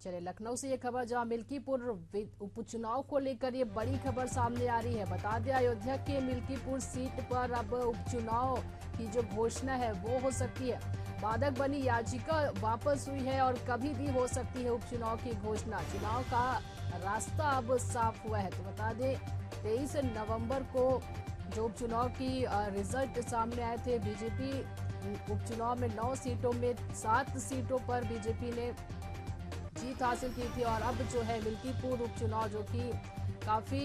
चलिए लखनऊ से ये खबर, जहां मिल्कीपुर उपचुनाव को लेकर ये बड़ी खबर सामने आ रही है। बता दें, अयोध्या के मिल्कीपुर सीट पर अब उपचुनाव की जो घोषणा है वो हो सकती है। बाधक बनी याचिका वापस हुई है और कभी भी हो सकती है उपचुनाव की घोषणा। चुनाव का रास्ता अब साफ हुआ है। तो बता दें, 23 नवंबर को जो उपचुनाव की रिजल्ट सामने आए थे, बीजेपी उपचुनाव में 9 सीटों में 7 सीटों पर बीजेपी ने जीत हासिल की थी। और अब जो है मिल्कीपुर उपचुनाव, जो कि काफी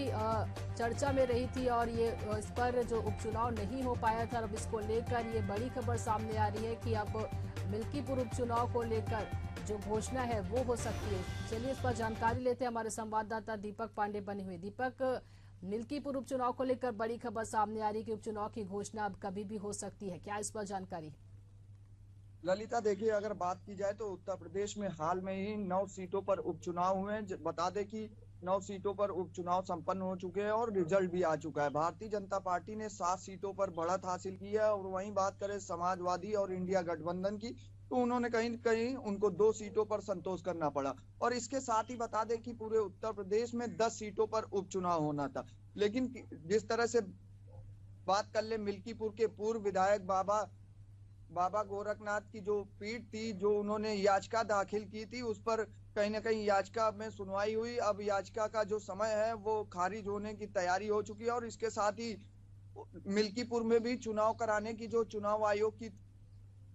चर्चा में रही थी, और ये इस पर जो उपचुनाव नहीं हो पाया था, अब इसको लेकर ये बड़ी खबर सामने आ रही है कि अब मिल्कीपुर उपचुनाव को लेकर जो घोषणा है वो हो सकती है। चलिए इस पर जानकारी लेते हैं, हमारे संवाददाता दीपक पांडे बने हुए। दीपक, मिल्कीपुर उपचुनाव को लेकर बड़ी खबर सामने आ रही है कि उपचुनाव की घोषणा अब कभी भी हो सकती है, क्या इस पर जानकारी? ललिता, देखिए, अगर बात की जाए तो उत्तर प्रदेश में हाल में ही 9 सीटों पर उपचुनाव हुए हैं। बता दें कि 9 सीटों पर उपचुनाव संपन्न हो चुके हैं और रिजल्ट भी आ चुका है। भारतीय जनता पार्टी ने 7 सीटों पर बढ़त हासिल की है। और वहीं बात करें समाजवादी और इंडिया गठबंधन की, तो उन्होंने कहीं न कहीं उनको 2 सीटों पर संतोष करना पड़ा। और इसके साथ ही बता दें कि पूरे उत्तर प्रदेश में 10 सीटों पर उपचुनाव होना था। लेकिन जिस तरह से बात कर ले, मिल्कीपुर के पूर्व विधायक बाबा गोरखनाथ की जो पीठ थी, जो उन्होंने याचिका दाखिल की थी, उस पर कहीं ना कहीं याचिका में सुनवाई हुई। अब याचिका का जो समय है वो खारिज होने की तैयारी हो चुकी है। और इसके साथ ही मिल्कीपुर में भी चुनाव कराने की जो चुनाव आयोग की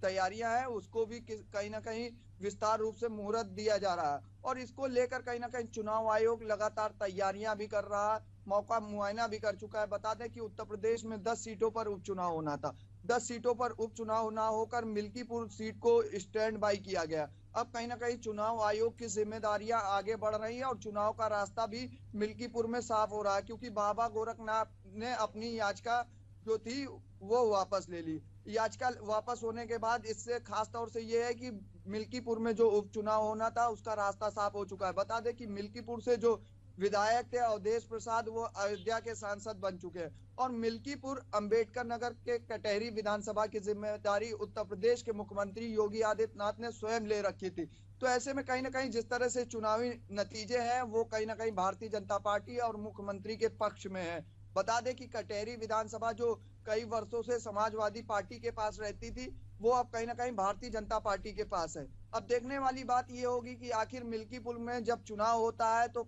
तैयारियां हैं, उसको भी कहीं ना कहीं विस्तार रूप से मुहूर्त दिया जा रहा है। और इसको लेकर कहीं ना कहीं चुनाव आयोग लगातार तैयारियां भी कर रहा है, मौका मुआयना भी कर चुका है। बता दें कि उत्तर प्रदेश में 10 सीटों पर उपचुनाव होना था। 10 सीटों पर उपचुनाव ना होकर मिल्कीपुर सीट को स्टैंड बाई किया गया। अब कहीं ना कहीं चुनाव आयोग की जिम्मेदारियां आगे बढ़ रही है और चुनाव का रास्ता भी मिल्कीपुर में साफ हो रहा है, क्योंकि बाबा गोरखनाथ ने अपनी याचिका जो थी वो वापस ले ली। याचिका वापस होने के बाद इससे खास तौर से ये है कि मिल्कीपुर में जो उपचुनाव होना था उसका रास्ता साफ हो चुका है। बता दें कि मिल्कीपुर से जो विधायक थे अवधेश प्रसाद, वो अयोध्या के सांसद बन चुके हैं। और मिल्कीपुर अंबेडकर नगर के कटहरी विधानसभा की जिम्मेदारी उत्तर प्रदेश के मुख्यमंत्री योगी आदित्यनाथ ने स्वयं ले रखी थी। तो ऐसे में कहीं ना कहीं जिस तरह से चुनावी नतीजे हैं वो कहीं ना कहीं भारतीय जनता पार्टी और मुख्यमंत्री के पक्ष में है। बता दें कि कटहरी विधानसभा जो कई वर्षों से समाजवादी पार्टी के पास रहती थी, वो अब कहीं ना कहीं भारतीय जनता पार्टी के पास है। अब देखने वाली बात ये होगी कि आखिर मिल्कीपुर में जब चुनाव होता है तो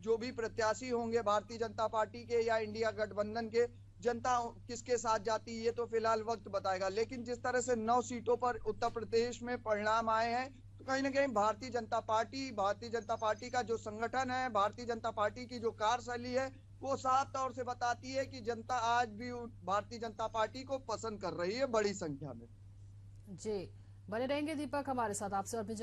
जो भी प्रत्याशी होंगे भारतीय जनता पार्टी के या इंडिया गठबंधन के, जनता किसके साथ जाती है ये तो फिलहाल वक्त बताएगा। लेकिन जिस तरह से 9 सीटों पर उत्तर प्रदेश में परिणाम आए हैं, तो कहीं ना कहीं भारतीय जनता पार्टी का जो संगठन है, भारतीय जनता पार्टी की जो कार्यशैली है, वो साफ तौर से बताती है कि जनता आज भी भारतीय जनता पार्टी को पसंद कर रही है बड़ी संख्या में। जी, बने रहेंगे दीपक हमारे साथ, आपसे और भी